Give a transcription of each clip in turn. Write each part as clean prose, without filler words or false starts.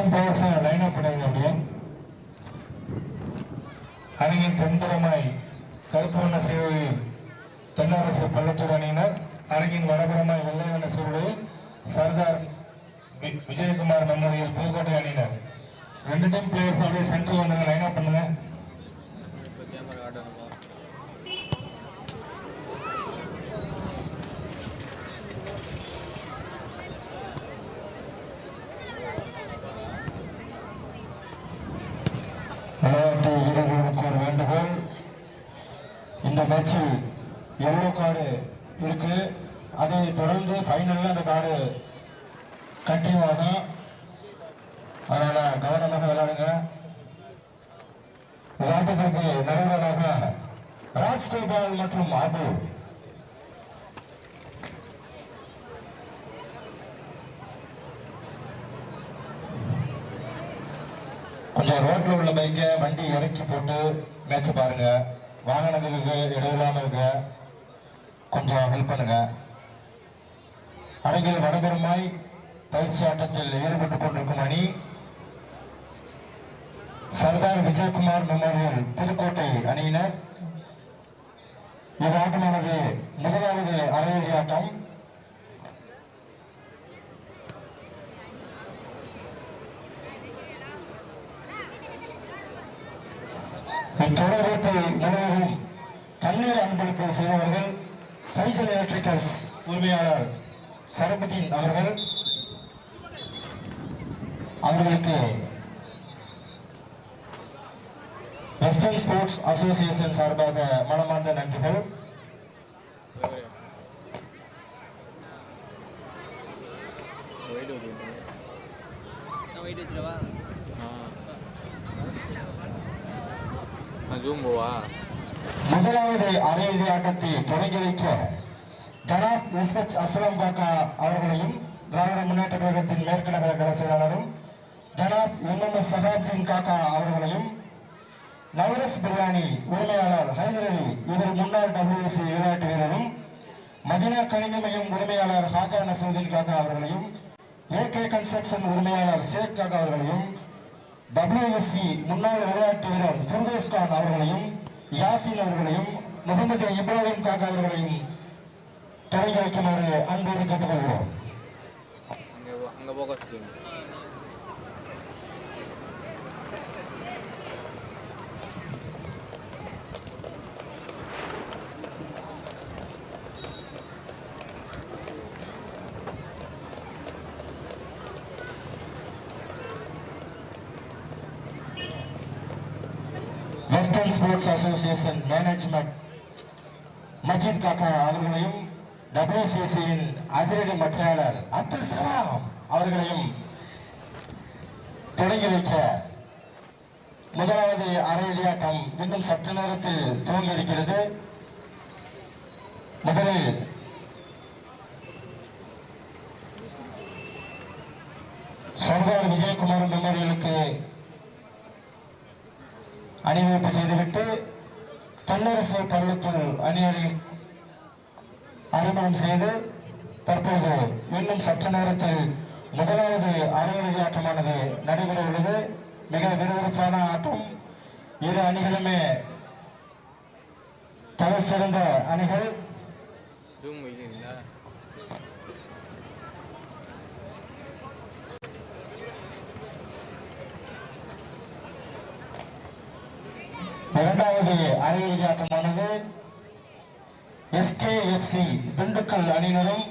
Team players line up பண்ணுங்க. அப்படியே அணியின் தென்புறமாய் கருப்பு வண்ண சீருடையில் தென்னரசு பள்ளத்தூர் அணியினர், அணியின் வடபுறமாய் வெள்ளை வண்ண சீருடையில் சர்தார் விஜயகுமார் மெமோரியல் புதுக்கோட்டை அணியினர். ரெண்டு டீம் பிளேயர்ஸ் அப்படியே சென்டர் வந்துங்க, லைன் அப் பண்ணுங்க. விளையாட்டு வீரர்களுக்கு ஒரு வேண்டுகோள், இந்த மேட்சில் எல்லோ கார்டு இருக்கு, அதை தொடர்ந்து ஃபைனலில் அந்த கார்டு கண்டினியூ ஆகும். அதனால கவனமாக விளையாடுங்க. விளையாட்டுகளுக்கு நடுவராக ராஜ்கோபால் மற்றும் அபு. கொஞ்சம் ரோட்ல உள்ள பைக்க வண்டி இறக்கி போட்டு மேட்ச் பாருங்க. வாகனங்களுக்கு இடையிலாம இருக்க கொஞ்சம் ஹெல்ப் பண்ணுங்க. அருகில் வடபெருமாய் பயிற்சி ஆட்டத்தில் ஈடுபட்டுக் கொண்டிருக்கும் அணி சர்தார் விஜயகுமார் மெமோரியல் புதுக்கோட்டை அணியினர். இவ்வாட்டமானது முதலாவது அரையிறுதி ஆட்டம். இத்தொடர்பு முழுவதும் தண்ணீர் அன்பளிப்பு செய்தவர்கள் ஃபைசல் எலக்ட்ரிக்கல்ஸ் உரிமையாளர் சரபுதீன் அவர்கள். அவர்களுக்கு வெஸ்டர்ன் ஸ்போர்ட்ஸ் அசோசியேஷன் சார்பாக மனமார்ந்த நன்றிகள். முதலாவது அரையிறுதி ஆட்டத்தை தொடங்கி வைக்க ஜனாப் எஸ்.எச். அஸ்லாம் பாக்கா அவர்களையும், திராவிட முன்னேற்ற கழகத்தின் மேற்கு நகர கல செயலாளரும் ஜனாப் எம்.எம்.எஸ். சகாப்தீன் காக்கா அவர்களையும், நவரஸ் பிரியாணி உரிமையாளர் ஹைதர் அலி, இவர் முன்னாள் WBC விளையாட்டு வீரரும், மதினா கணினி மையம் உரிமையாளர் ஹாஜா நசூதீன் காக்கா அவர்களையும், AK கன்ஸ்ட்ரக்ஷன் உரிமையாளர் ஷேக் காக்கா அவர்களையும், WSC முன்னாள் விளையாட்டு வீரர் ஃபிர்தோஸ் கான் அவர்களையும், யாசின் அவர்களையும், முகமது இப்ராஹிம் காக்கா அவர்களையும் தொடங்கி வைக்குமாறு அன்போடு கேட்டுக்கொள்கிறோம். Western sports association management Majid காக்கா அவர்களையும், WCCயின் அதிரடி மற்றையாளர் அப்துல் சலாம் அவர்களையும் தொடங்கி வைக்க முதலாவது அரையிறுதி ஆட்டம் இன்னும் சற்று நேரத்தில் துவங்கி இருக்கிறது. முதலில் சர்தார் விஜயகுமார் மெமோரியலுக்கு அணிவகுப்பு செய்துவிட்டு தென்னரசு பள்ளத்தூர் அணியை அறிமுகம் செய்து தற்போது இன்னும் சற்று நேரத்தில் முதலாவது அரையிறுதி ஆட்டமானது நடைபெற உள்ளது. மிக விறுவிறுப்பான ஆட்டம். இரு அணிகளுமே தலை சிறந்த அணிகள். இரண்டாவது அரையிறுதி ஆட்டமானது SKFC திண்டுக்கல் அணியினரும்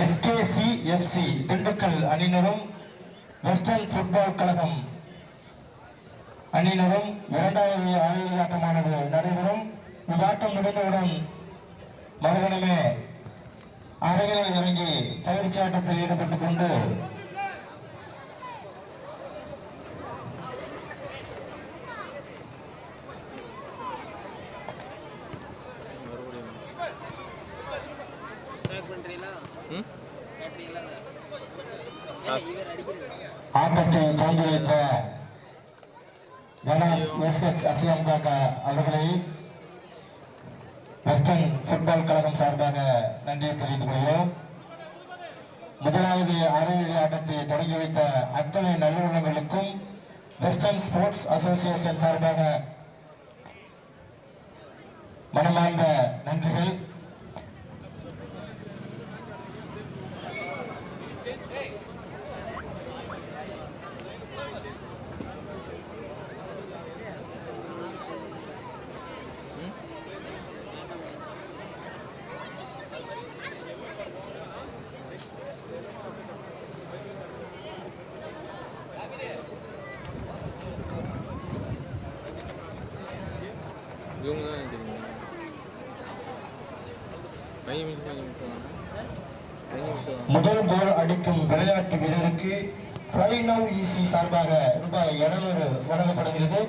SKCFC திண்டுக்கல் அணியினரும் வெஸ்டர்ன் ஃபுட்பால் கழகம் அணியினரும் இரண்டாவது அரையிறுதி ஆட்டமானது நடைபெறும். இவ்வாட்டம் முடிந்தவுடன் மறுகணமே அறைகளில் இறங்கி பயிற்சி ஆட்டத்தில் ஈடுபட்டுக் கொண்டு ஆட்டத்தை தோன்றி வைத்த ஜனாப் எஸ்.எச். அஸ்லாம் காக்கா அவர்களை வெஸ்டர்ன் ஃபுட்பால் கழகம் சார்பாக நன்றியை தெரிவித்துக் கொள்கிறோம். முதலாவது அரையிறுதி ஆட்டத்தை தொடங்கி வைத்த அத்தனை நல்லுள்ளங்களுக்கும் வெஸ்டர்ன் ஸ்போர்ட்ஸ் அசோசியேஷன் சார்பாக மனமார்ந்த நன்றிகள். முதல் கோல் அடிக்கும் விளையாட்டு வீரருக்கு ஃப்ரை நவ் ஈசி சார்பாக ரூபாய் 200 வழங்கப்படுகிறது.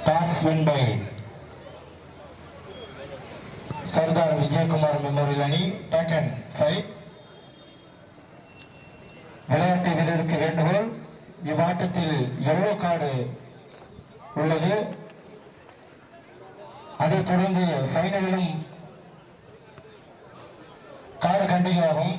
Pass win by Sardar Vijayakumar Memorial அணி. Taken side. விளையாட்டு வீரருக்கு வேண்டுகோள், இவ்வாட்டத்தில் எல்லோ கார்டு உள்ளது. அதைத் தொடர்ந்து ஃபைனலிலும் கார்டு கண்டினியூ ஆகும்.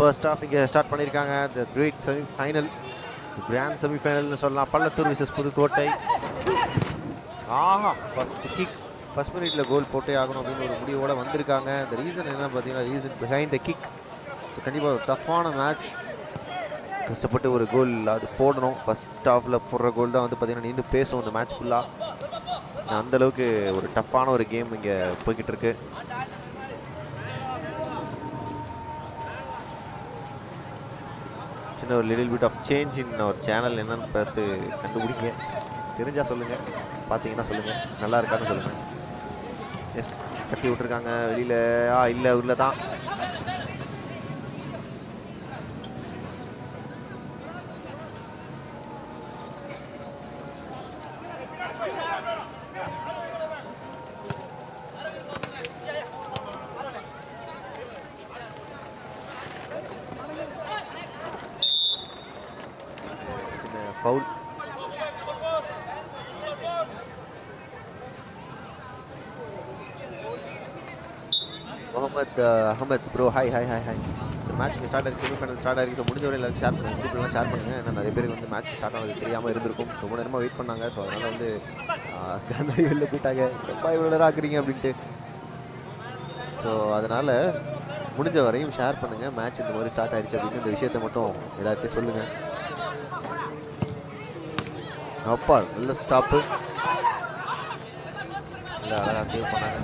ஃபர்ஸ்ட் ஹாஃப் இங்கே ஸ்டார்ட் பண்ணியிருக்காங்க. த கிரேட் செமிஃபைனல், கிராண்ட் செமிஃபைனல்னு சொல்லலாம். பள்ளத்தூர் விசஸ் புதுக்கோட்டை. ஆஹா, ஃபர்ஸ்ட் மினிட்ல கோல் போட்டே ஆகணும் அப்படின்னு ஒரு முடிவோட வந்திருக்காங்க. இந்த ரீசன் என்ன பார்த்தீங்கன்னா, reason behind the kick. So கண்டிப்பாக ஒரு டஃப்பான மேட்ச். கஷ்டப்பட்டு ஒரு கோல் அது போடணும். ஃபர்ஸ்ட் ஹாஃபில் போடுற கோல் தான் வந்து பார்த்தீங்கன்னா நின்று பேசும் இந்த மேட்ச் ஃபுல்லாக. அந்தளவுக்கு ஒரு டஃப்பான ஒரு கேம் இங்கே போய்கிட்டு இருக்கு. ஒரு little bit of change in our channel என்னன்னு பார்த்து கண்டுபிடிங்க. தெரிஞ்சால் சொல்லுங்கள், பார்த்தீங்கன்னா சொல்லுங்கள், நல்லா இருக்கான்னு சொல்லுங்கள். எஸ், கட்டி விட்டுருக்காங்க வெளியில். இல்லை உள்ள தான். Foul. Mohammed Ahmed bro, hi hi hi hi. So match start ஆகிருக்கு, செமிஃபைனல் ஸ்டார்ட் ஆகிருக்கு. ஸோ முடிஞ்ச வரையில் ஷேர் பண்ணுங்கள், குரூப்லாம் ஷேர் பண்ணுங்கள். ஏன்னா நிறைய பேருக்கு வந்து மேட்ச் ஸ்டார்ட் ஆனது தெரியாமல் இருந்திருக்கும். ரொம்ப நேரமாக வெயிட் பண்ணாங்க. ஸோ அதனால் வந்து வெளில போயிட்டாங்க, ரொம்ப இவ்வளோ நேரம் ஆக்குறீங்க அப்படின்ட்டு. ஸோ அதனால் முடிஞ்ச வரையும் ஷேர் பண்ணுங்கள். மேட்ச் இந்த மாதிரி ஸ்டார்ட் ஆகிடுச்சு அப்படின்னு இந்த விஷயத்தை மட்டும் எல்லாருக்கும் சொல்லுங்கள். அப்பா நல்ல ஸ்டாப்பு, இல்லை அழகாக சேவ் பண்ணாங்க.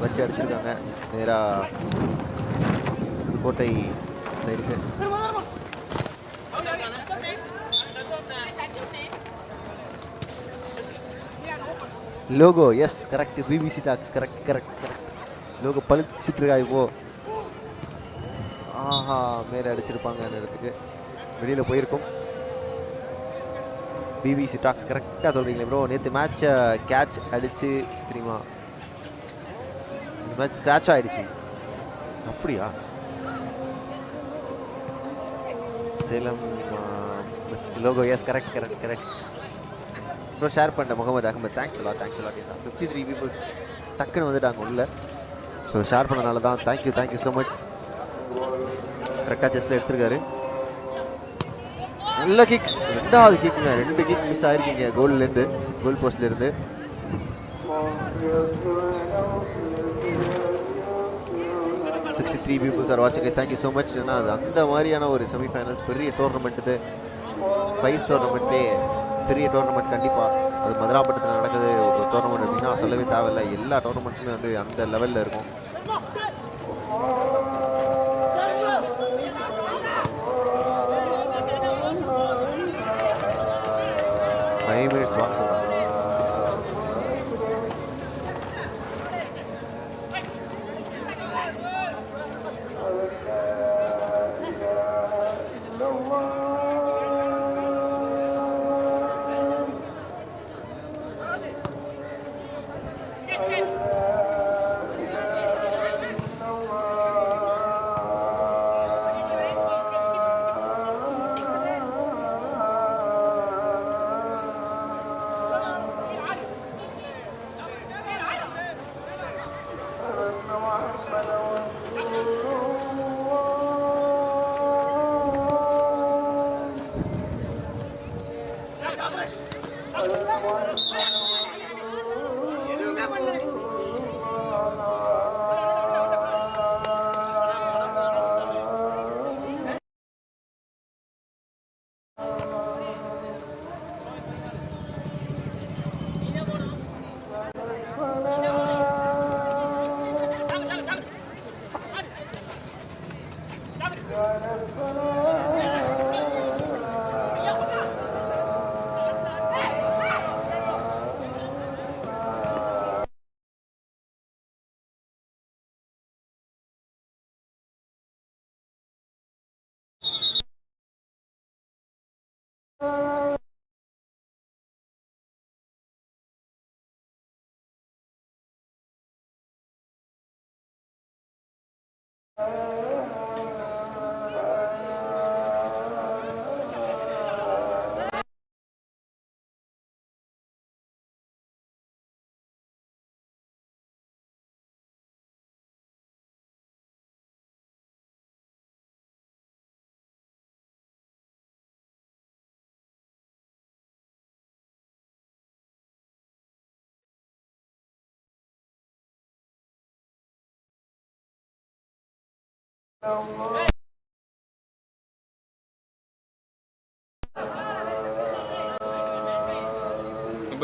வச்சு அடிச்சிருக்காங்க நேராக புதுக்கோட்டை சைடுக்கு. Logo yes correct. பிபிசி டாக்ஸ் கரெக்ட் கரெக்ட் கரெக்ட். லோகோ பழிச்சிட்டு இருக்கா இப்போ. ஆஹா மேலே அடிச்சிருப்பாங்க அந்த இடத்துக்கு, வெளியில் போயிருக்கும். பிபிசி டாக்ஸ் கரெக்டாக சொல்கிறீங்களே ப்ரோ. நேற்று மேட்சை கேட்ச் அடித்து தெரியுமா, இந்த மேட்ச் ஸ்க்ராட்ச் ஆகிடுச்சு. அப்படியா? Salem logo yes correct correct correct bro. Share பண்ண முகமது அகமது தேங்க்ஸ் எல்லாம் 53 பீப்புள்ஸ் டக்குன்னு வந்துட்டாங்க உள்ள. ஸோ ஷேர் பண்ணனால தான் தேங்க்யூ ஸோ மச். கரெக்டாக செஸ்ட்டில் எடுத்துருக்காரு. நல்ல கிக், ரெண்டாவது கிக்குங்க. 2 கிக் மிஸ் ஆகிருக்கீங்க கோல்லேருந்து, கோல் போஸ்ட்லேருந்து. பீப்புள்ஸ் ஆர் வாட்சிங். Thank you so much. ஏன்னா அது அந்த மாதிரியான ஒரு செமிஃபைனல்ஸ், பெரிய டோர்னமெண்ட் இது, ஃபைஸ் டோர்னமெண்ட்லே பெரிய டோர்னமெண்ட். கண்டிப்பாக அது மதுராப்பட்டத்தில் நடக்குது ஒரு டோர்னமெண்ட் அப்படின்னா சொல்லவே தேவையில்லை. எல்லா டோர்னமெண்ட்டுமே வந்து அந்த லெவலில் இருக்கும். 5 minutes வாங்க சொல்கிறாங்க.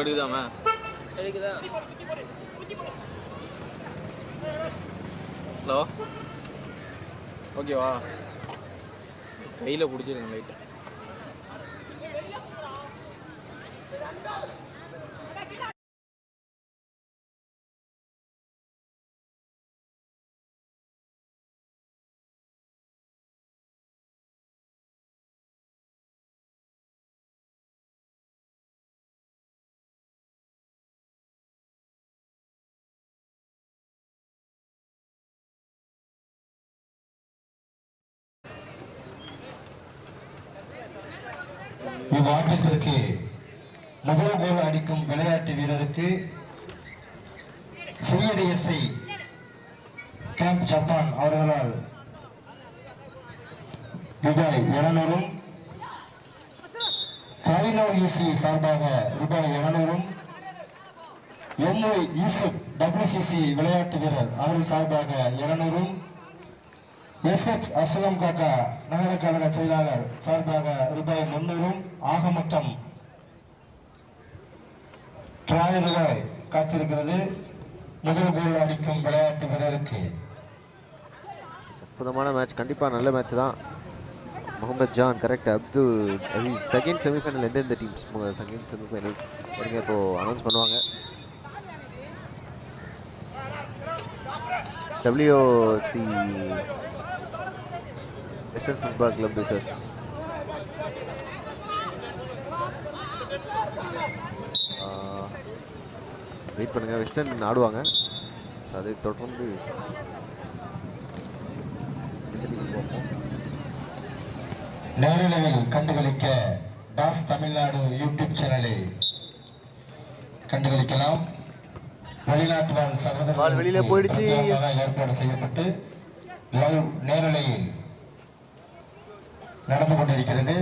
எடுக்குதாமா எடுக்குதா? ஹலோ ஓகேவா? கையில் பிடிச்சிருங்க லைட்டு. இவ்வாட்டத்திற்கு முதல் கோல் அடிக்கும் விளையாட்டு வீரருக்கு சிஎடிஎஸ்ஐ கேம்ப் ஜப்பான் அவர்களால் ரூபாய் 700, யூசி சார்பாக ரூபாய் 700, எம்ஒய் யூசுப் டபிள்யூசிசி விளையாட்டு வீரர் அவர்கள் சார்பாக 200, எஸ்எச் அஸ்லாம் காக்கா நகர கழக செயலாளர் சார்பாக ரூபாய் 300. ஆக மொத்தம் 1000 ரூபாய் காத்திருக்கிறது முதல் கோல் அடிக்கும் விளையாட்டு வீரருக்கு. அற்புதமான மேட்ச், கண்டிப்பாக நல்ல மேட்ச் தான். Mohammed John correct. Abdul Aziz second semifinal எந்தெந்த டீம்ஸ் செகண்ட் செமிஃபைனல் சரிங்க இப்போது அனௌன்ஸ் பண்ணுவாங்க. WFC western football club versus wait பண்ணுங்கள், வெஸ்டர்ன் ஆடுவாங்க. அதை தொடர்ந்து நேரலையில் கண்டுகளிக்க டாஸ் தமிழ்நாடு யூடியூப் சேனலை கண்டுகளிக்கலாம். வெளிநாட்டு வாழ் சகோதரர்கள் வெளியில போயிடுச்சு. ஏற்பாடு செய்யப்பட்டு லைவ் நேரலையில் நடந்து கொண்டிருக்கிறது.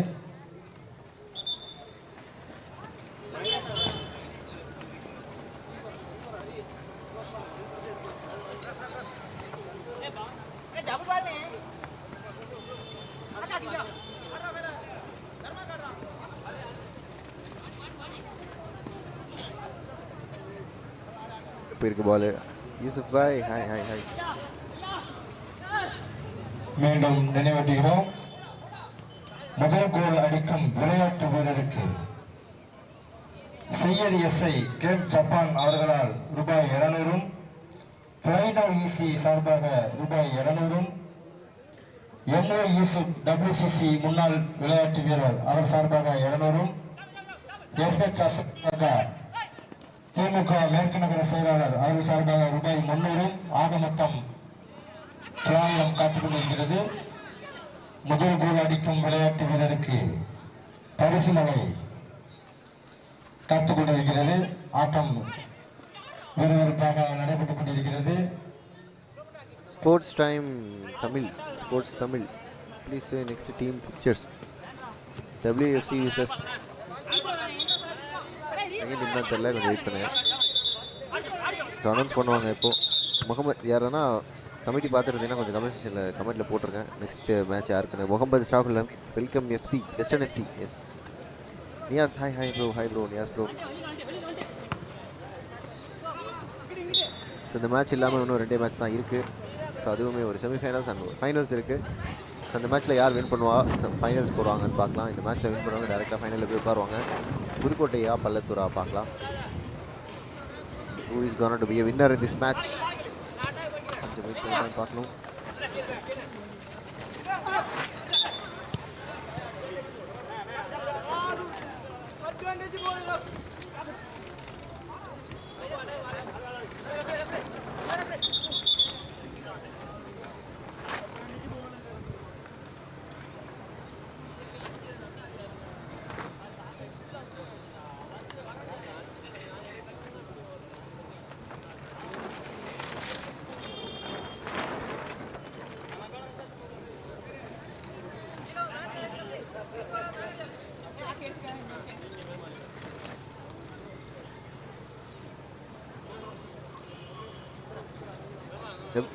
இருக்கு ball. Yusuf Bhai hi hi hi. மீண்டும் நினைவூட்டுகிறோம், முதல் கோல் அடிக்கும் விளையாட்டு வீரருக்கு செய்யது எஸ்ஐ கேம் ஜப்பான் அவர்களால் ரூபாய் 200, ஃப்ளைனோ ஈசி சார்பாக ரூபாய் 200, எம்ஓ யூசுப் WCC முன்னாள் விளையாட்டு வீரர் அவர் சார்பாக 200, எஸ்எச் அசோகா திமுக மேற்கு நகர செயலாளர் அவர்கள் சார்பாக ரூபாய் 300. ஆக மொத்தம் 900 காத்துக் கொண்டிருக்கிறது. முதல் கோல் அடிக்கும் விளையாட்டு வீரருக்கு பரிசு மழை காத்துக் கொண்டிருக்கிறது. ஆட்டம் விறுவிறுப்பாக நடைபெற்றுக் கொண்டிருக்கிறது. Sports time Tamil, sports Tamil please next team pictures. WFC versus என்ன தெரியல, கொஞ்சம் வெயிட் பண்ணுங்க. ஸோ அனௌன்ஸ் பண்ணுவாங்க இப்போது. முகமது யாருன்னா கமிட்டி பார்த்துருந்தீங்கன்னா கொஞ்சம் கமெண்ட்டில் போட்டிருக்கேன் நெக்ஸ்ட் மேட்ச் யாருக்குன்னு. Mohammed Shaful welcome FC western FC. Yes Niyas hi hi bro. Hi bro Niyas bro. So இந்த மேட்ச் இல்லாமல் இன்னும் 2 மேட்ச் தான் இருக்குது. ஸோ அதுவுமே ஒரு செமிஃபைனல்ஸ் அண்ட் ஃபைனல்ஸ் இருக்குது. ஸோ அந்த மேட்ச்சில் யார் வின் பண்ணுவா, ஃபைனல்ஸ் போடுவாங்கன்னு பார்க்கலாம். இந்த மேட்ச்சில் வின் பண்ணுவாங்க டேரெக்டாக ஃபைனலில் போய் உட்காருவாங்க. புதுக்கோட்டையா பள்ளத்தூரா பார்க்கலாம். Who is going to be a winner in this match? கொஞ்சம் வெயிட் பண்ணி தான் பார்க்கணும்.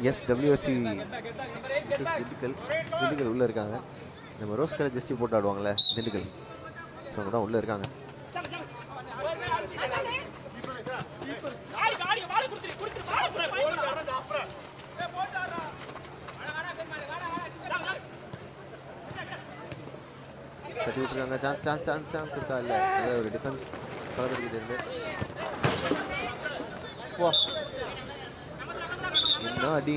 எஸ் WFC திண்டுக்கல் உள்ளே இருக்காங்க. நம்ம ரோஸ் கலர் ஜெஸ்டி போட்டு ஆடுவாங்கள்ல திண்டுக்கல், ஸோ அவங்க தான் உள்ளே இருக்காங்க. தட்டி விட்டுருக்காங்க. சான்ஸ் இருக்கா? இல்லை, ஒரு டிஃபென்ஸ் கலந்துருக்குது இருந்து. வா என்ன அடி.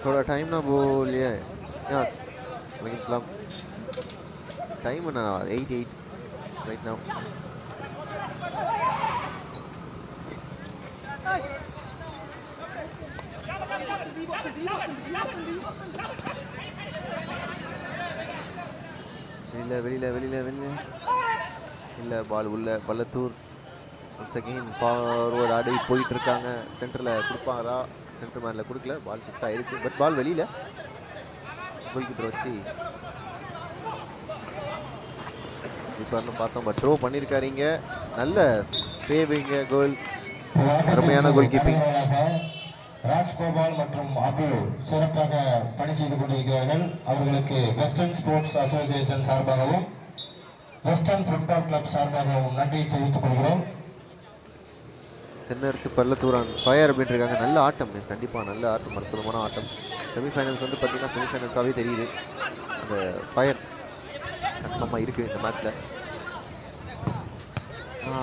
थोड़ा टाइम ना बोलिए. यस वालेकुम सलाम. टाइम ना 8 right now. வெளியில இல்லை பால் உள்ள பள்ளத்தூர் ஒன்ஸ் அகெயின் ஃபார்வர்ட் ஆடி போயிட்டு இருக்காங்க. சென்டரில் கொடுப்பாங்களா? சென்டர் மேனில் கொடுக்கல, பால் ஷிஃப்ட் ஆயிடுச்சு. பட் பால் வெளியில் கோல் கீப்பர் வச்சு கீப்பர்னு பார்த்தோம். பட் த்ரோ பண்ணியிருக்காருங்க. நல்ல சேவிங்க கோல், அருமையான கோல் கீப்பிங். ராஜ்கோபால் மற்றும் அபுல் சிறப்பாக பணி செய்து கொண்டிருக்கிறார்கள். அவர்களுக்கு வெஸ்டர்ன் ஸ்போர்ட்ஸ் அசோசியேஷன் சார்பாகவும் வெஸ்டர்ன் ஃபுட்பால் கிளப் சார்பாகவும் நன்றியை தெரிவித்துக் கொள்கிறோம். தென்னரசு பள்ளத்தூரான் ஃபயர் அப்படின்னு இருக்காங்க. நல்ல ஆட்டம் மிஸ், கண்டிப்பாக நல்ல ஆட்டம், அற்புதமான ஆட்டம். செமிஃபைனல்ஸ் வந்து பார்த்தீங்கன்னா செமிஃபைனல்ஸாகவே தெரியுது. அந்த ஃபயர் கன்ஃபார்மாக இருக்குது இந்த மேட்ச்சில். நல்லா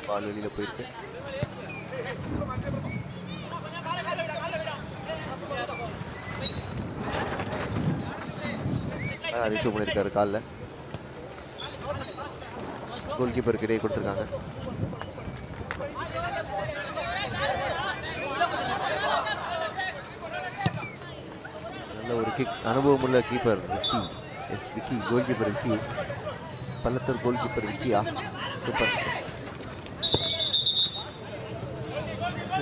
பால் வெளியில் போயிருக்கு. ரிசீவ் பண்ணியிருக்காரு காலில். கோல் கீப்பருக்கு இடையே கொடுத்துருக்காங்க. நல்ல ஒரு கிக், அனுபவமுள்ள keeper Vicky. Yes Vicky, goal keeper Vicky, Pallathur goal keeper விக்கியா, சூப்பர்.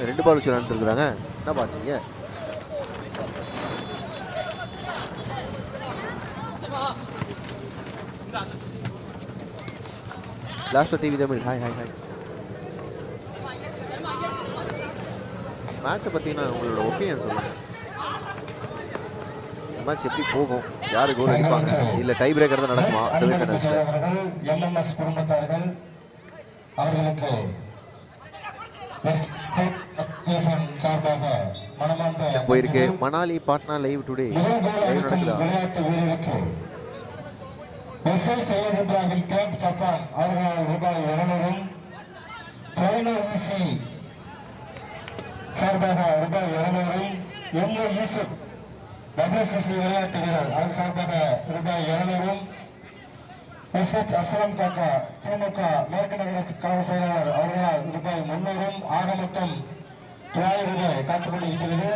2 பால் வச்சு விளாண்டுருக்குறாங்க. என்ன பாத்தீங்க? Last TV Tamil hi hi hi. மேட்சை பார்த்தீங்கன்னா உங்களோட ஒப்பீனியன் சொல்லுங்க. மேட்ச் எப்படி போகும்? யாரு கோல் அடிப்பாங்க? இல்ல டை பிரேக்கர் தான் நடக்குமா செமிஃபைனல்ஸ்ல? எம்எம்எஸ் குடும்பத்தார்கள் அவர்களுக்கு போயிருக்கு. Manali Patna live today live நடக்குதா? விளையாட்டு வீரருக்கு சையத் இப்ராஹிம் கேப் ஜப்பான் அவர்களால் ரூபாய் 200, சார்பாக ரூபாய் 200, எம்ஏ யூசுப் WCC விளையாட்டு வீரர் அவர் சார்பாக ரூபாய் 200, எஸ்எச் அஸ்லாம் காக்கா திமுக மேற்கு நகர கழக செயலாளர் அவர்களால் ரூபாய் 300, ஆக மொத்தம் 900 ரூபாய் காத்துக் கொண்டிருக்கிறது.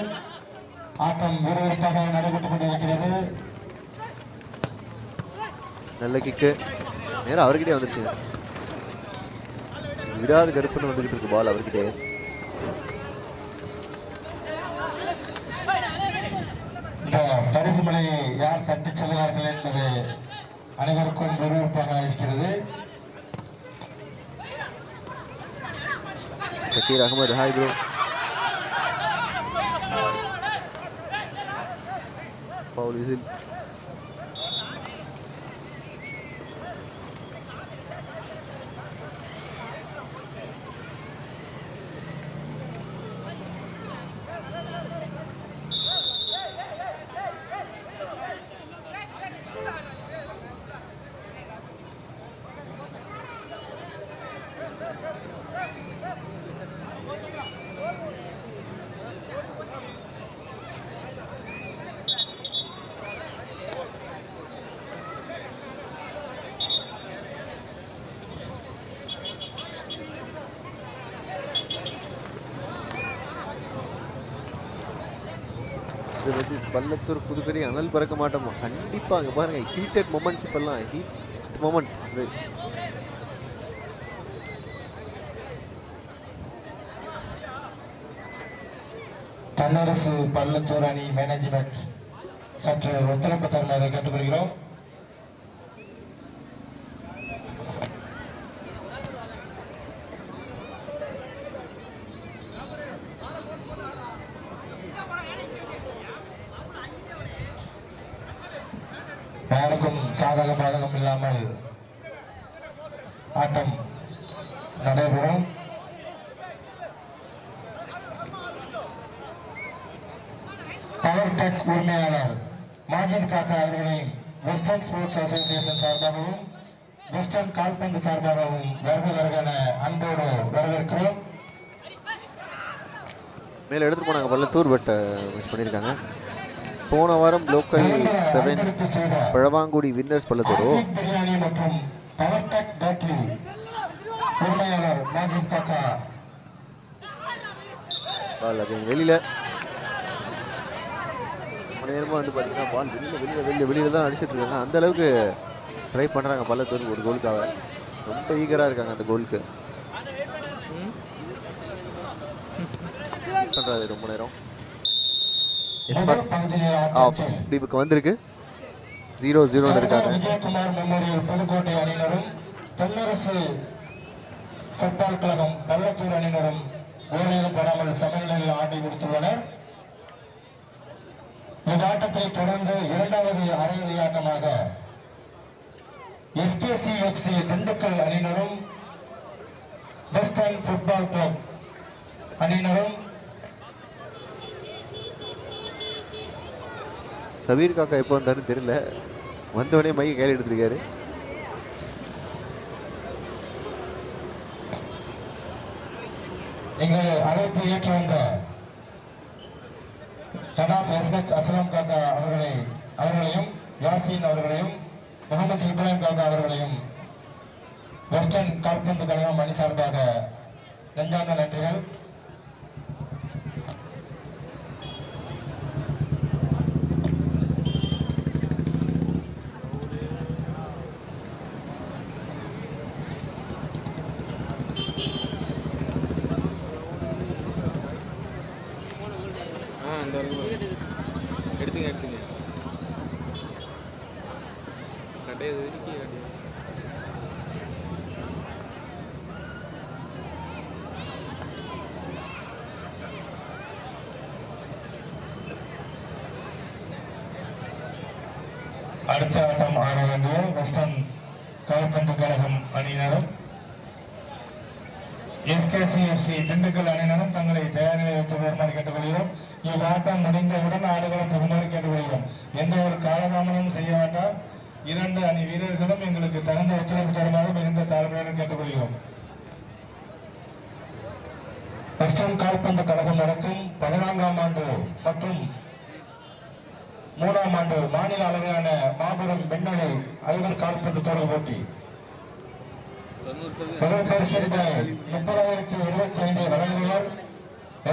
ஆட்டம் விறுவிறுப்பாக நடைபெற்றுக் கொண்டிருக்கிறது. நல்ல கிக்கு, நேரம் அவர்கிட்டே வந்துருச்சு. விடாது கருப்புன்னு வந்துகிட்டு இருக்கு பால் அவர்கிட்டே. இந்த பரிசு மலையை யார் தட்டி செல்கிறார்கள் என்பது அனைவருக்கும் விறுவிறுப்பாக இருக்கிறது. Sakkir Ahmed hi bro. Foul whistle. Pallathur புதுக்கறி அனல் பறக்க மாட்டோமா? கண்டிப்பா அங்க பாருங்க ஹீட்டட் மொமெண்ட்ஸ், இப்பெல்லாம் ஹீட் மொமெண்ட். தென்னரசு பள்ளத்தூர் அணி மேனேஜ்மெண்ட் சற்று ஒத்துழைப்பு தருமாறு கேட்டுக்கொள்கிறோம். யாருக்கும் சாதக பாதகம் இல்லாமல் ஆட்டம் நடைபெறும். பவர் டெக் உரிமையாளர் மாஜித் காக்கா அவர்களையும் வெஸ்டர்ன் ஸ்போர்ட்ஸ் அசோசியேஷன் சார்பாகவும் வெஸ்டர்ன் கால்பந்து சார்பாகவும் வருவதற்கான அன்போடு வரவேற்கிறோம். மேலே எடுத்துட்டு போனாங்க பள்ளத்தூர், பட் மிஸ் பண்ணியிருக்காங்க. போன வாரம் லோக்கல் 7 பழவாங்குடி வின்னர்ஸ் பள்ளத்தூர். பிரியாணி மற்றும் பவர் டெக் பேட்டரி உரிமையாளர் மாஜித் காக்கா பால் அது வெளியில் நேரமாக வந்து பார்த்தீங்கன்னா பால் வெளியில் தான் அடிச்சுட்டு இருக்காங்க. அந்த அளவுக்கு ட்ரை பண்ணுறாங்க பள்ளத்தூர் ஒரு கோலுக்காக. ரொம்ப ஈகராக இருக்காங்க அந்த கோலுக்கு. பண்ணுறாரு ரொம்ப நேரம். இப்ப வந்திருக்கு 0-0 இருக்காங்க. விஜயகுமார் மெமோரியல் புதுக்கோட்டை அணியினரும் தென்னரசு ஃபுட்பால் கழகம் பள்ளத்தூர் அணியினரும் கோலியம் பெறாமல் சமநிலையில் ஆடி முடித்துள்ளனர். இவ்வாட்டத்தை தொடர்ந்து இரண்டாவது அரையிறுதி ஆட்டமாக எஸ்கேசிஎஃப்சி திண்டுக்கல் அணியினரும் வெஸ்டர்ன் ஃபுட்பால் கிளப் அணியினரும் சபீர் காக்கா எப்போ வந்தாருன்னு தெரியல, வந்தவனே மையை கையில் எடுத்திருக்காரு. எங்கள் அழைப்பு ஏற்று வந்த ஜனாப் எஸ்ஹெச் அஸ்லாம் காக்கா அவர்களையும் யாசின் அவர்களையும் முகமது இப்ராஹிம் காக்கா அவர்களையும் வெஸ்டர்ன் கால்பந்து கழகம் அணி சார்பாக நெஞ்சார்ந்த நன்றிகள். எடுத்துங்க கடையாது. அடுத்த ஆட்டம் ஆட வேண்டிய வெஸ்டர்ன் கால்பந்து கழகம் அணியினரும் எஸ்கேசிஎஃப்சி திண்டுக்கல் அணியினரும் தங்களை தயார் நிலையில் வைத்து வருமாறு கேட்டுக்கொள்கிறோம். இவ்வாட்டம் முடிந்தவுடன் ஆடுகளம் புகுமாறு கேட்டுக்கொள்கிறோம். எந்த ஒரு காலதாமதமும் செய்ய வேண்டாம். இரண்டு அணி வீரர்களும் எங்களுக்கு தகுந்த ஒத்துழைப்பு தருமாறு மிகுந்த தாழ்மையுடன் கேட்டுக்கொள்கிறோம். வெஸ்டர்ன் கால்பந்து கழகம் நடத்தும் 14ஆம் ஆண்டு மற்றும் 3ஆம் ஆண்டு மாநில அளவிலான மாபெரும் பெண்களை ஐவர் கால்பந்து தொடர் போட்டி முதல் பரிசு ரூபாய் 30,025 வழங்குகிறார்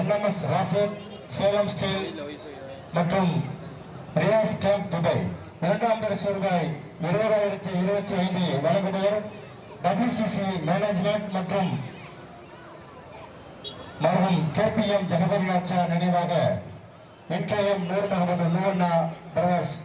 NMS ராசித் சேலம் ஸ்டீல் மற்றும் ரியாஸ் கேம்ப் துபாய். இரண்டாம் பரிசு ரூபாய் 20,025 வழங்குபவர் WCC மேனேஜ்மெண்ட் மற்றும் மருகும் KPM ஜெகபரியாச்சா நினைவாக MKM நூர் முகமது நூவண்ணா பிரதர்ஸ்.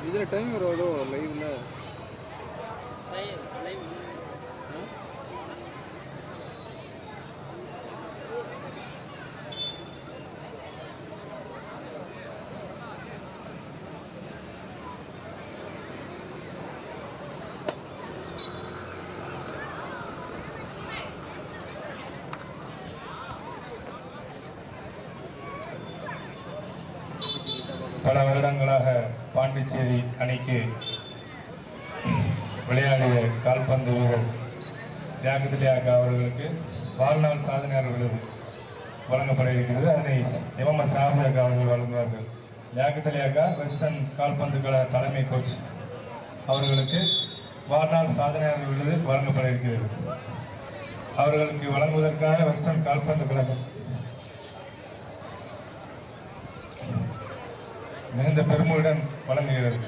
இதில் டைம் வருவதோ லைவ்ல பல வருடங்களாக பாண்டிச்சேரி அணிக்கு விளையாடிய கால்பந்து வீரர் தியாகா அவர்களுக்கு வாழ்நாள் சாதனையாளர் விருது வழங்கப்பட இருக்கிறது. அதனை MMS சார்பாக அவர்கள் வழங்குவார்கள். தியாகா வெஸ்டர்ன் கால்பந்து கழக தலைமை கோச் அவர்களுக்கு வாழ்நாள் சாதனையாளர் விருது வழங்கப்பட இருக்கிறது. அவர்களுக்கு வழங்குவதற்காக வெஸ்டர்ன் கால்பந்து கழகம் மிகுந்த பெருமையுடன் வழங்குகிறது.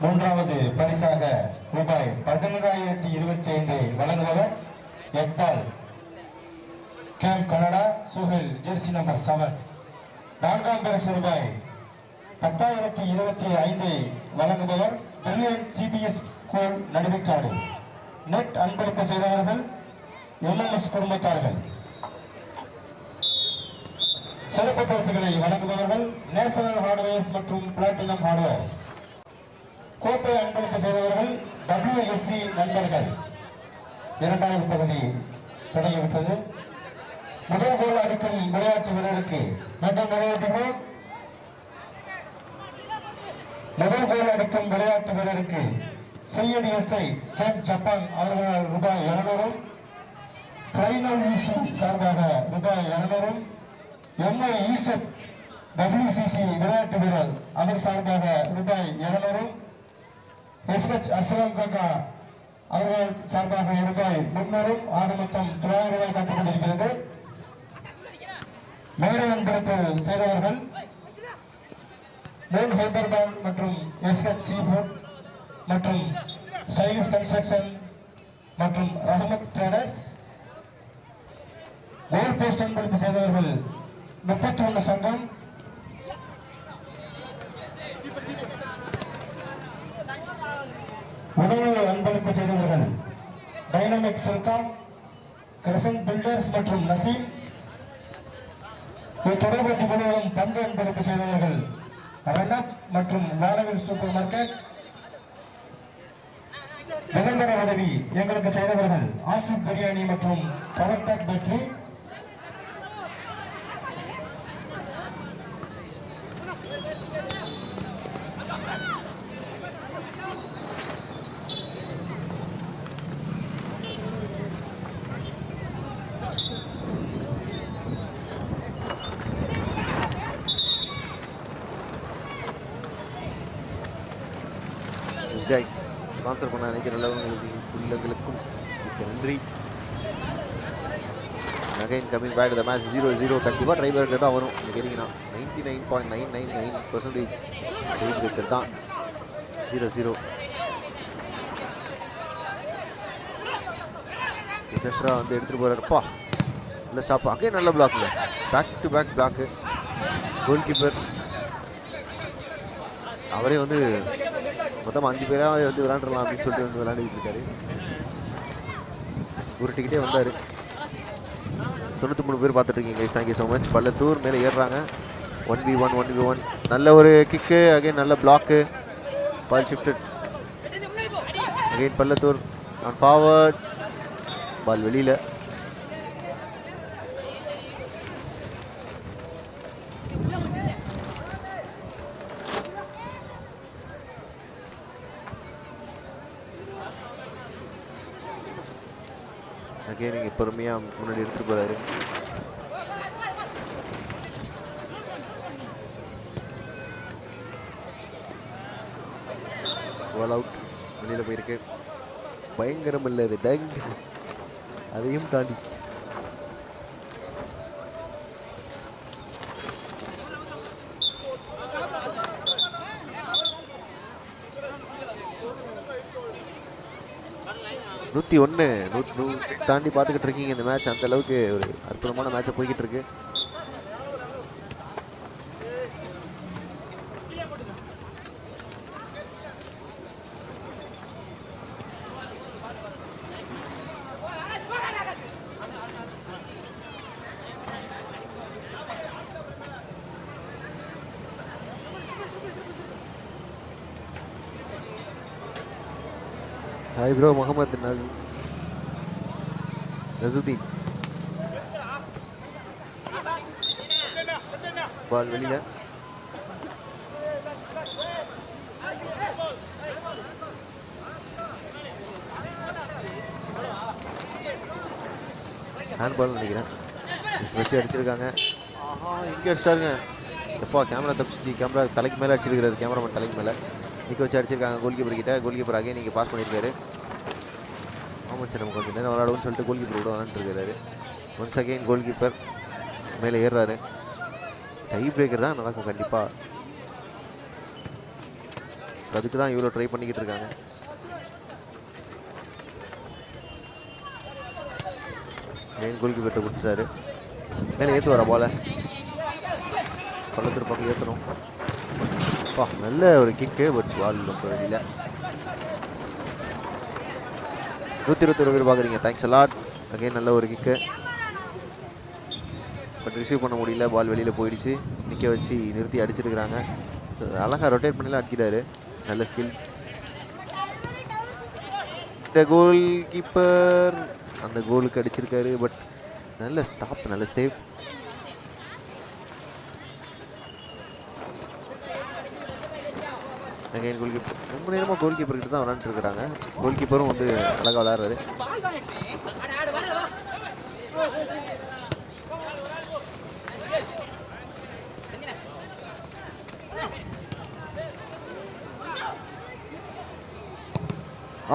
மூன்றாவது பரிசாக ரூபாய் 11,025 வழங்குபவர் எக்பால் கேம்ப் கனடா சுஹில் ஜெர்சி நம்பர் 7. நான்காம் பரிசு ரூபாய் 10,025 வழங்குபவர் பிரில்லியன்ட் சிபிஎஸ் ஸ்கூல் நடுவிக்காடு. நெட் அன்பளிப்பு செய்தவர்கள் எம்எம்எஸ் குடும்பத்தார்கள். சிறப்பு பரிசுகளை வழங்குபவர்கள் நேஷனல் ஹார்ட்வேர்ஸ் மற்றும் பிளாட்டினம் ஹார்ட்வேர்ஸ். கோப்பை அன்பளிப்பு செய்தவர்கள் WSC நண்பர்கள். இரண்டாவது பகுதி தொடங்கிவிட்டது. முதல் கோல் அடிக்கும் விளையாட்டு வீரருக்கு மீண்டும் விளையாட்டுகிறோம். முதல் கோல் அடிக்கும் விளையாட்டு வீரருக்கு CNSI கேப் ஜப்பான் அவர்களால் ரூபாய் 200, ஃபைனல் சார்பாக ரூபாய் 200, MI ஈசப் WCC விளையாட்டு வீரர் அவர் சார்பாக ரூபாய் 200, SH அஸ்லாம் காக்கா அவர்கள் சார்பாக ரூபாய் 300, ஆக மொத்தம் 900 ரூபாய் காத்துக் கொண்டிருக்கிறது. மேடை அன்பளிப்பு செய்தவர்கள் மூன் ஹைபர்பால் மற்றும் SH சீஃபுட் மற்றும் ஸ்டைலிஷ் கன்ஸ்ட்ரக்ஷன் மற்றும் ரஹமத் ட்ரேடர்ஸ். கோல் போஸ்ட் அன்பளிப்பு செய்தவர்கள் 31 சங்கம். உணவு அன்பளிப்பு செய்தவர்கள் டைனமிக் சில்காம், கிரசன்ட் பில்டர்ஸ் மற்றும் நசீம். தொடர்பு முழுவதும் பந்து அன்பளிப்பு செய்தவர்கள் ரனப் மற்றும் வானவில் சூப்பர் மார்க்கெட். நிரந்தர உதவி எங்களுக்கு செய்தவர்கள் ஆசிப் பிரியாணி மற்றும் பவர்டெக் பேட்டரி. கைஸ் ஸ்பான்சர் பண்ண நினைக்கிற உள்ளவங்களுக்கும் நன்றி. Again coming back to the match 0-0. கண்டிப்பாக ட்ரைபர் தான் வரும். நீங்கள் கேட்டிங்கன்னா 99.999% ட்ரைபர் தான். 0-0. சென்ட்ரா வந்து எடுத்துகிட்டு போகிறாருப்பா. இல்லை ஸ்டாப். அகைன் நல்ல பிளாக்குங்க. Back to back block. Goal keeper அவரே வந்து மொத்தம் 5 பேராக வந்து விளாண்டுலாம் அப்படின்னு சொல்லிட்டு வந்து விளாண்டுக்கிட்டு இருக்காரு. உருட்டிக்கிட்டே வந்தார். 93 பேர் பார்த்துட்டு இருக்கீங்க. Thank you so much. பள்ளத்தூர் மேலே ஏறுறாங்க. 1v1 நல்ல ஒரு கிக்கு. அகைன் நல்ல block. Ball shifted. Again Pallathur on forward. Ball வெளியில். நீங்கள் பொறுமையாக முன்னாடி எடுத்துகிட்டு போகிறாரு. Ball out. வெளியில் போயிருக்கு. பயங்கரம் இல்லை அது. டங். அதையும் தாண்டி நூற்றி தாண்டி பார்த்துக்கிட்டு இருக்கீங்க இந்த மேட்ச். அந்த அளவுக்கு ஒரு அற்புதமான மேட்சை போய்கிட்டு இருக்கு. Hi bro. Mohammed Nasudeen. Ball வெளியில். ஹேண்ட் பால் நினைக்கிறேன். வச்சு அடிச்சிருக்காங்க. இங்கே அடிச்சிட்டாருங்க. எப்போ கேமரா தப்பிச்சு. கேமரா தலைக்கு மேலே அடிச்சிருக்கிறாரு. கேமராமேன் தலைக்கு மேலே நிற்க வச்சு அடிச்சிருக்காங்க கோல் கீப்பர் கிட்ட. கோல் கீப்பர் அகைன் நீங்கள் பாஸ் பண்ணியிருக்காரு. ஆமாம் சார், நம்ம கொஞ்சம் நேரம் விளாடுவோம்னு சொல்லிட்டு கோல் கீப்பர் கூட விளாண்டுருக்காரு. ஒன்ஸ் அகைன் கோல் கீப்பர் மேலே ஏறுறாரு. டை பிரேக்கர் தான் நடக்கும் கண்டிப்பாக. அதுக்கு தான் இவ்வளோ ட்ரை பண்ணிக்கிட்டு இருக்காங்க. மெயின் கோல் கீப்பர்கிட்ட கொடுத்துட்டாரு. மேலே ஏற்று வர போல. பள்ளத்தில் பக்கம் ஏற்றணும். நல்ல ஒரு கிக்கு, பட் பால் ரொம்ப வெளியில். 121 பேர் பார்க்குறீங்க, தேங்க்ஸ் அலாட். அகைன் நல்ல ஒரு கிக்கு, பட் ரிசீவ் பண்ண முடியல, பால் வெளியில் போயிடுச்சு. நிற்க வச்சு நிறுத்தி அடிச்சிருக்கிறாங்க. அழகாக ரொட்டேட் பண்ணிலாம் அடிக்கிறாரு, நல்ல ஸ்கில். இந்த கோல் கீப்பர் அந்த கோலுக்கு அடிச்சிருக்காரு, பட் நல்ல ஸ்டாப், நல்ல சேவ். Again goal keeper. ரொம்ப நேரமாக கோல் கீப்பர் கிட்ட தான் விளாண்டுட்டு இருக்கிறாங்க. கோல் கீப்பரும் வந்து அழகாக விளாட்றாரு.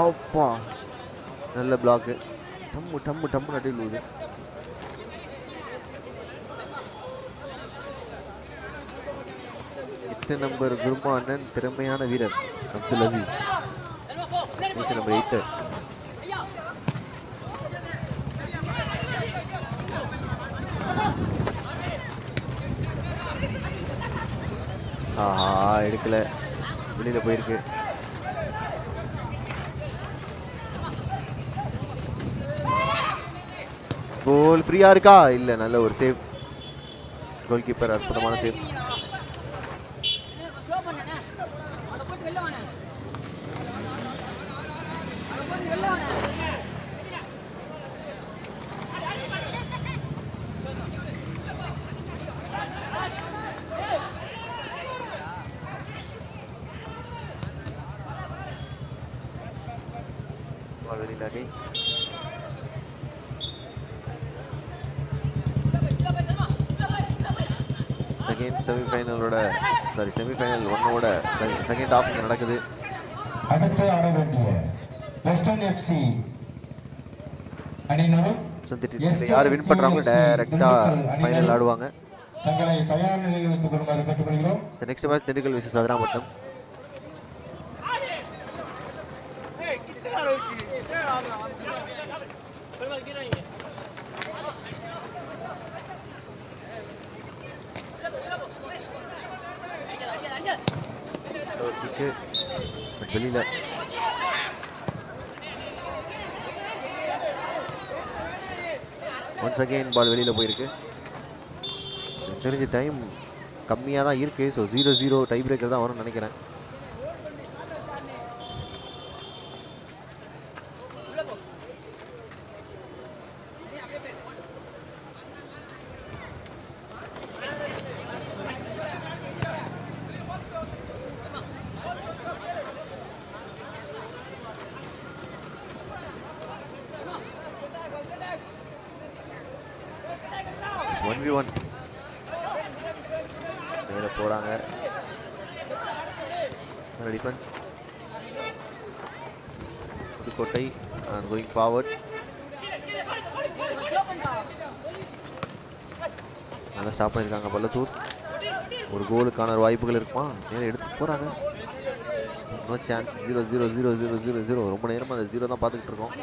அப்பா நல்ல பிளாக்கு, டம்மு டம்மு டம்மு நட்டி விழுவுது. நம்பர் குருமானன் திறமையான வீரர் அப்துல் அசீஸ். நம்பர் 8. ஆஹா எடுக்கல, வெளியில போயிருக்கு. கோல் ஃப்ரீயா இருக்கா? இல்ல, நல்ல ஒரு சேவ். கோல் கீப்பர் அற்புதமான சேவ். செமிஃபைனலோட செமிஃபைனல் 1ஓட செகண்ட் ஹாஃப் நடக்குது. அடுத்து ஆட வேண்டிய வெஸ்டர்ன் எஃப்சி அணியினரும் யார் வின் பண்றாங்க டைரக்டா ஃபைனல் ஆடுவாங்க. தங்களை தயார் நிலையில் வைத்துக் கொள்ளுமாறு கேட்டுக்கொள்கிறோம். Next match Dindigul vs அதிராம்பட்டம். வெளியில ஒன்ஸ் அகைன் பால் வெளியில போயிருக்கு. தெரிஞ்ச டைம் கம்மியாக தான் இருக்கு. ஸோ 0-0 டை பிரேக்கர் தான் வரும்னு நினைக்கிறேன். போறாங்க defence Pudukkottai and going forward. நல்லா ஸ்டாப் பண்ணியிருக்காங்க பள்ளத்தூர். ஒரு கோலுக்கான வாய்ப்புகள் இருக்குமா? நேரம் எடுத்து போறாங்க. No chance. 0-0-0-0-0-0. ரொம்ப நேரமாக அந்த 0 தான் பார்த்துக்கிட்டு இருக்கோம்.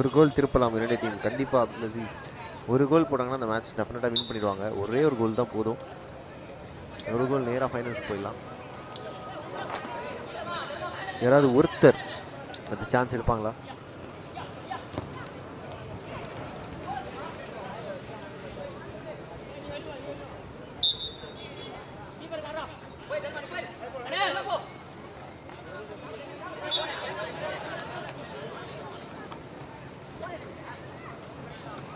ஒரு கோல் திருப்பலாம் இரண்டு டீம் கண்டிப்பாக. அப்துல் அசீஸ் ஒரு கோல் போட்டாங்கன்னா அந்த மேட்ச் டெஃபினட்டாக வின் பண்ணிடுவாங்க. ஒரே ஒரு கோல் தான் போதும். ஒரு கோல் நேராக ஃபைனல்ஸ் போயிடலாம். யாராவது ஒருத்தர் அந்த சான்ஸ் எடுப்பாங்களா?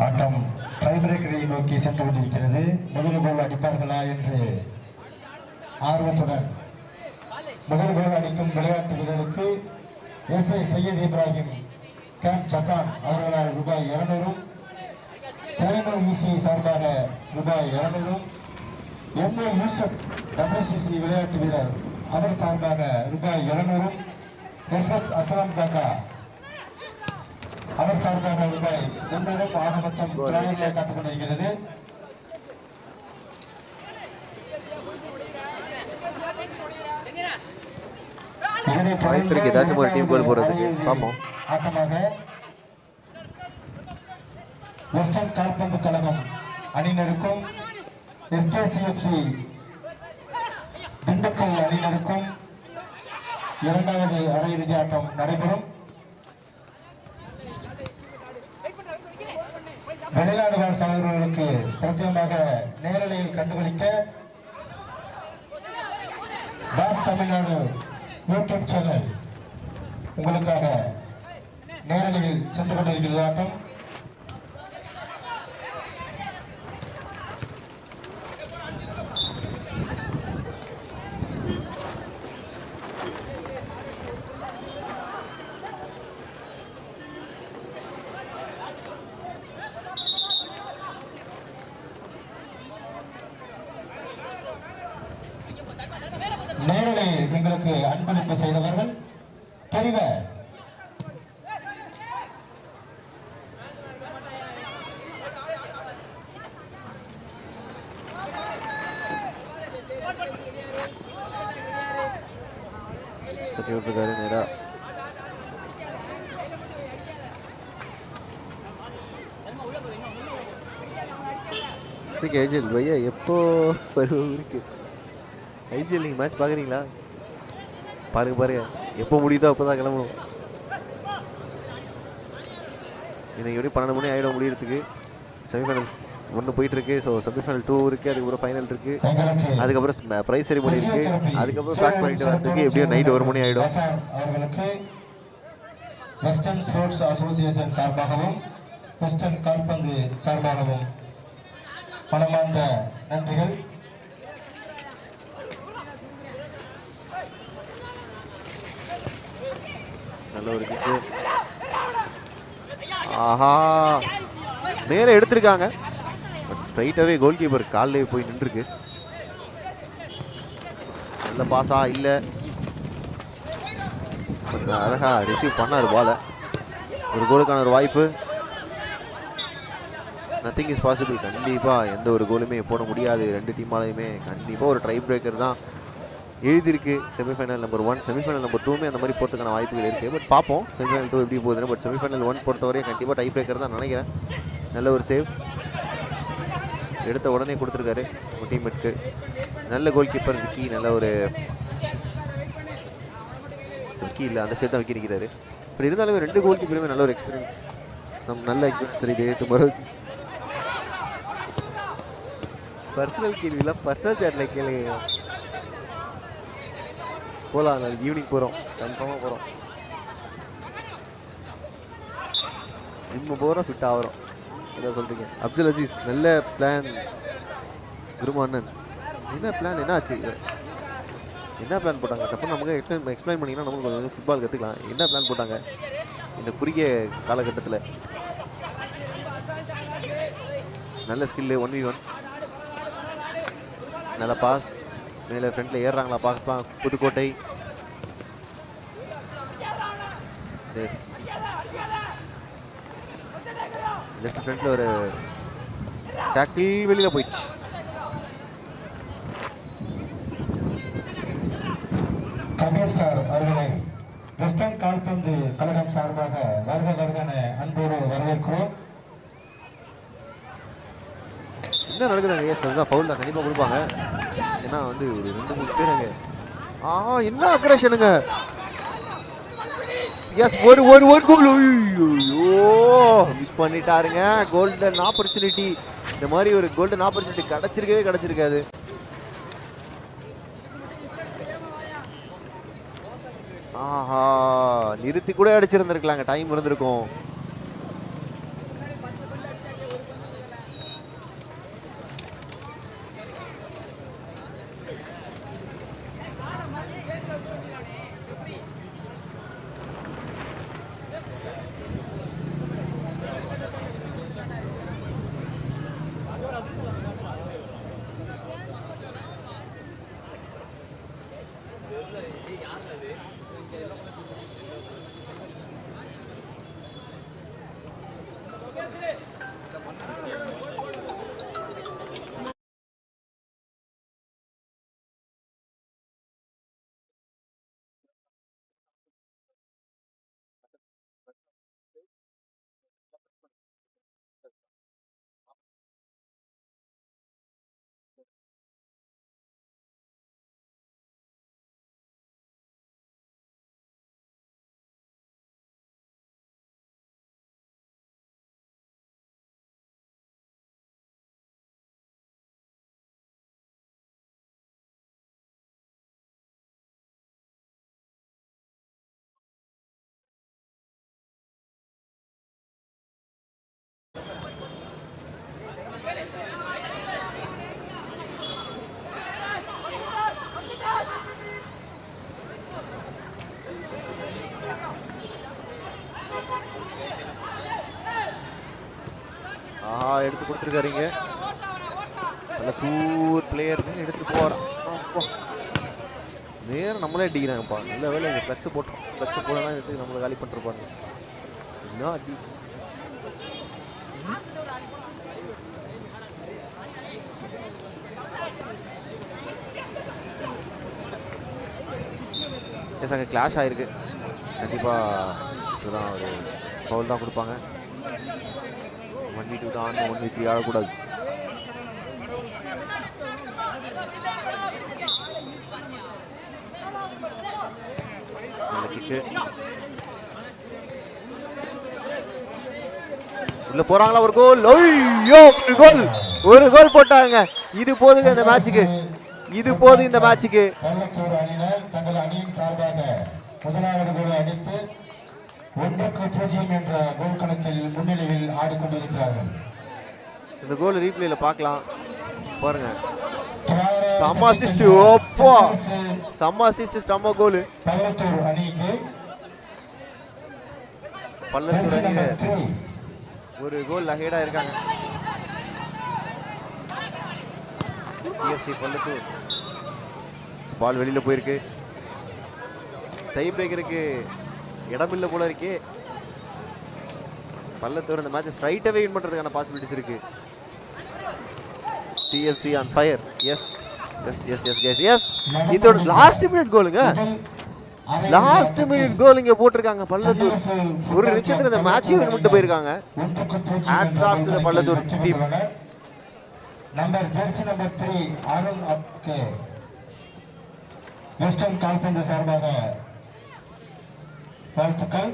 ஆட்டம் டை பிரேக்கரை நோக்கி சென்று கொண்டிருக்கிறது. முதல் கோல் அடிப்பார்களா என்று ஆர்வத்துடன் முதல் கோல் அடிக்கும் விளையாட்டு வீரருக்கு SI Syed Ibrahim camp Japan அவர்களால் ரூபாய் 200, தலைமை இசி சார்பாக ரூபாய் 200, எம்ஏ யூசப் WCC விளையாட்டு வீரர் அவர் சார்பாக ரூபாய் 200, எஸ்எச் அஸ்லாம் காக்கா அவர் சார்பாக ரூபாய் 100 ஆக மொத்தம் டிராயிலே காத்துக் கொண்டிருக்கிறது. ஏதாச்சும் ஒரு டீம் கோல் போறதுக்கு பாப்போம். ஆட்டமாக வெஸ்டர்ன் கால்பந்து கழகம் அணியினருக்கும் எஸ்கேசிஎஃப்சி திண்டுக்கல் அணியினருக்கும் இரண்டாவது அரையிறுதி ஆட்டம் நடைபெறும். வெளிநாடு வாழ் சகோதரர்களுக்கு பிரத்யேகமாக நேரலையில் கண்டுகளிக்க பாஸ் தமிழ்நாடு யூடியூப் சேனல் உங்களுக்காக நேரலையில் சென்று கொண்டிருக்கிறது ஆட்டம். நேரலையில் எங்களுக்கு அன்பளிப்பு செய்தவர்கள் பெரியவர் நேரா ஐஜிஎல் பையா எப்போ இருக்கு ஐஜிஎல் நீங்கள் மேட்ச் பார்க்குறீங்களா? பாருங்க எப்போ முடியுதோ அப்போ தான் கிளம்பணும். இன்னைக்கு எப்படி 12 மணி ஆகிடும் முடியறதுக்கு. செமிஃபைனல் 1 போயிட்டுருக்கு. ஸோ செமிஃபைனல் 2 இருக்குது, அதுக்கப்புறம் ஃபைனல் இருக்குது, அதுக்கப்புறம் ப்ரைஸ் செரிமனி இருக்குது, அதுக்கப்புறம் பேக் பண்ணிட்டு வரதுக்கு எப்படியும் நைட் 1 மணி ஆகிடும். அவர்களுக்கு வெஸ்டர்ன் ஸ்போர்ட்ஸ் அசோசியேஷன் சார்பாகவும் வெஸ்டர்ன் கால்பந்து சார்பாகவும் மனமார்ந்த நன்றிகள். நல்ல ஒரு கிக்கு. ஆஹா, மேலே எடுத்திருக்காங்க. ஸ்ட்ரைட்டாகவே கோல் கீப்பர் காலில் போய் நின்றுருக்கு. நல்ல பாஸா இல்லை, அழகா ரிசீவ் பண்ணார் பால. ஒரு கோலுக்கான ஒரு வாய்ப்பு. Nothing is possible. கண்டிப்பாக எந்த ஒரு கோலுமே போட முடியாது. 2 டீமாலையுமே கண்டிப்பாக ஒரு ட்ரை பிரேக்கர் தான் எழுதியிருக்கு. செமிஃபைனல் நம்பர் 1, செமிஃபைனல் நம்பர் 2மே அந்த மாதிரி போகிறதுக்கான வாய்ப்புகள் இருக்குது. பட் பார்ப்போம் செமிஃபைனல் 2 எப்படி போகுதுன்னு. பட் செமிஃபைனல் 1 பொறுத்தவரையும் கண்டிப்பாக டை பிரேக்கர் தான் நினைக்கிறேன். நல்ல ஒரு சேவ் எடுத்த உடனே கொடுத்துருக்காரு டீம்மேட்க்கு. நல்ல கோல் கீப்பர் விக்கி. நல்ல ஒரு விக்கி இல்லை, அந்த சைடு தான் விக்கி நிற்கிறாரு. இப்படி இருந்தாலுமே 2 கோல் கீப்பருமே நல்ல ஒரு எக்ஸ்பீரியன்ஸ், நல்ல எக்ஸ்பீரியன்ஸ் தெரியுது. துமரு பர்சனல் கேள்விலாம் பர்சனல் சேட்டில் கேளுங்க. போகலாம், நாளைக்கு ஈவினிங் போகிறோம், கன்ஃபார்மாக போகிறோம். ஜிம்மு போகிறோம், ஃபிட் ஆகிறோம். என்ன சொல்கிறீங்க அப்துல் அஜீஸ்? நல்ல பிளான் குருமானன். என்ன பிளான், என்ன ஆச்சு? என்ன பிளான் போட்டாங்க? தப்பு நமக்கு எக்ஸ்பிளைன் பண்ணிங்கன்னா நமக்கு கொஞ்சம் ஃபுட்பால் கற்றுக்கலாம். என்ன பிளான் போட்டாங்க இந்த குறுகிய காலகட்டத்தில்? நல்ல ஸ்கில்லு, 1v1, நல்ல பாஸ். மேலே ஃப்ரண்ட்டில் ஏறுறாங்களா பார்க்கலாம். புதுக்கோட்டை ஜஸ்ட் ஃப்ரண்ட்டில் ஒரு டாக்கிள் வெளியில் போயிடுச்சு. கபீர் சார் அவர்களை வெஸ்டர்ன் கால்பந்து கழகம் சார்பாக வருவதற்கான அன்போடு வரவேற்கிறோம். என்ன நடக்குதுங்க? எஸ், அதுதான் ஃபவுல் தான், கண்டிப்பாக கொடுப்பாங்க. ஏன்னா வந்து ஒரு 2-3 பேர் அங்கே. என்ன அக்ரேஷனுங்க. எஸ், ஒரு கோல். ஐயோ, மிஸ் பண்ணிட்டாருங்க. Golden opportunity. இந்த மாதிரி ஒரு கோல்டன் ஆப்பர்ச்சுனிட்டி கிடைச்சிருக்காது. ஆஹா, நிறுத்தி கூட அடிச்சிருந்துருக்கலாங்க, டைம் இருந்திருக்கும். கொடுத்துருக்காருங்க. நல்ல டூர் பிளேயர் எடுத்துட்டு போறான். நேரம் நம்மளே அடிக்கிறாங்கப்பா. நல்ல வேலை எங்கள் கிளச்சு போட்டோம். கிளச்சு போடலாம் எடுத்து நம்மளை காலி பண்ணிருப்பாங்க. என்ன அடி. எஸ் அங்கே கிளாஷ் ஆகிருக்கு. கண்டிப்பாக இதுதான் ஒரு ஃபவுல் தான் கொடுப்பாங்க. 1v2 தான், 1v3 ஆகக்கூடாது. உள்ள போறாங்களா? ஒரு கோல். ஐயோ, ஒரு கோல் போட்டாங்க. இது போதுங்க இந்த மேட்சுக்கு. இது போதும் இந்த மேட்சுக்கு. பள்ளத்தூர் அணியினர் தங்கள் அணியின் சார்பாக முதலாவது கோலை அடித்து 1-0 என்ற கோல் கணக்கில் முன்னிலையில் ஆடிக்கொண்டிருக்கிறார்கள். இந்த கோல் ரீப்ளேல பார்க்கலாம் பாருங்க. செம்ம அசிஸ்ட். ஓப்பா, செம்ம அசிஸ்ட், செம்ம கோல். பள்ளத்தூர் அணிக்கு பள்ளத்தூர் அணிக்கு ஒரு கோல் அஹெடா இருக்காங்க. டிஎஃப்சி பள்ளத்தூர். பால் வெளியில போயிருக்கு. டை பிரேக்கருக்கு இடமில்லை போல இருக்கே. பள்ளத்தூர் இந்த மேட்ச் ஸ்ட்ரைட்டாவே வின் பண்றதுக்கான பாசிபிலிட்டிஸ் இருக்கு. DFC on fire. Yes yes yes yes yes yes. இதோட லாஸ்ட் மினிட் கோலுங்க. லாஸ்ட் மினிட் கோல் இங்க போட்டிருக்காங்க பள்ளத்தூர். ஒரு நிமிஷத்துல இந்த மேட்சே வின் பண்ணிட்டு போயிருக்காங்க. Hats off to the Pallathur team. Number jersey number 3 Arun அப்கே வெஸ்டர்ன் கால்பந்து சார்பாக வாழ்த்துக்கள்.